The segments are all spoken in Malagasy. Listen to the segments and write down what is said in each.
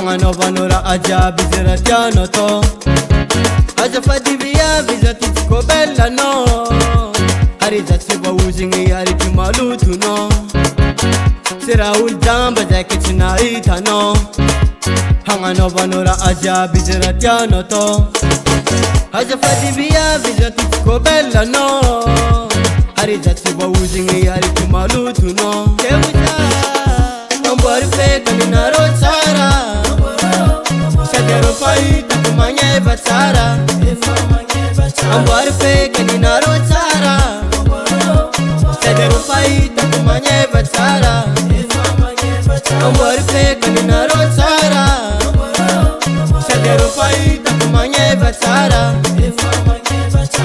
Hanganovanora ajabi ziratiano to Aja fadivia vizatitiko bella no Harija tsiba uzingi hariki malutu no Sira uljamba zake chinaita no Hanganovanora ajabi ziratiano to Aja fadivia vizatitiko bella no Harija tsiba uzingi hariki malutu no Ambari feka nina rotsara Sadero faita kumanya eva tsara Ambari feka nina rotsara Sadero faita kumanya eva tsara Ambari feka nina rotsara Sadero faita kumanya eva tsara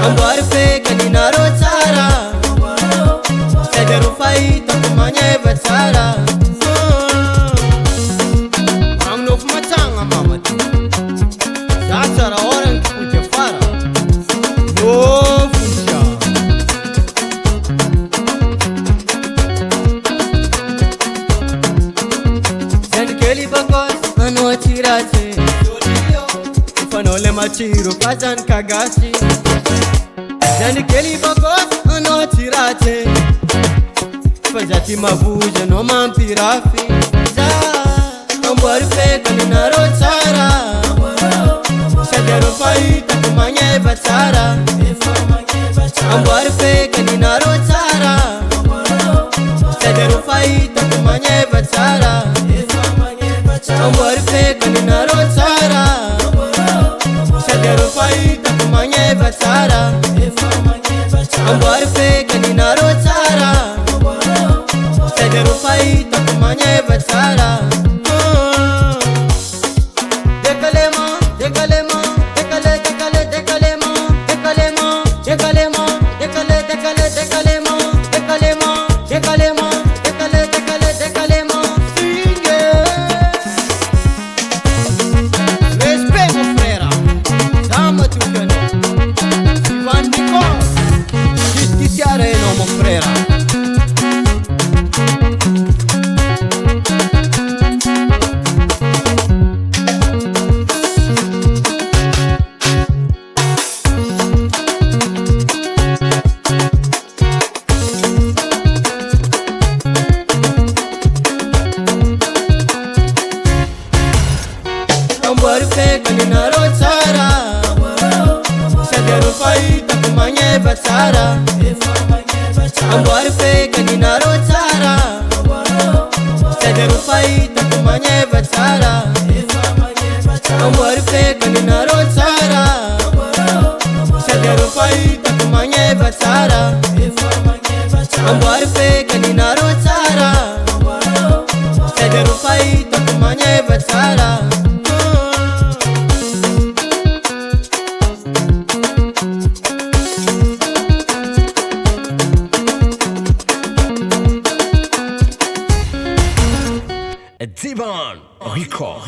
Ambari feka nina rotsara Sadero faita kumanya eva tsara Zatsara oran kuja fara No fusha Zend keli bakos anu atirache Fanole machiru kazan kagashi Zend keli bakos anu atirache Fajati mabuja no mampirafi Ambari feka nina rotsara Sadero faita kumanya eva tsara Ambari feka nina rotsara Sadero faita kumanya eva tsara Ambari feka nina rotsara Sadero faita kumanya eva tsara Ambari feka nina rotsara Sadero faita kumanya eva tsara Ambari feka nina rotsara Sadero faita kumanya eva tsara Ambari feka nina rotsara Sadero faita kumanya eva tsara Ambari feka nina rotsara Sadero faita kumanya eva tsara Ambari feka nina rotsara Sadero faita kumanya eva tsara Divan Record.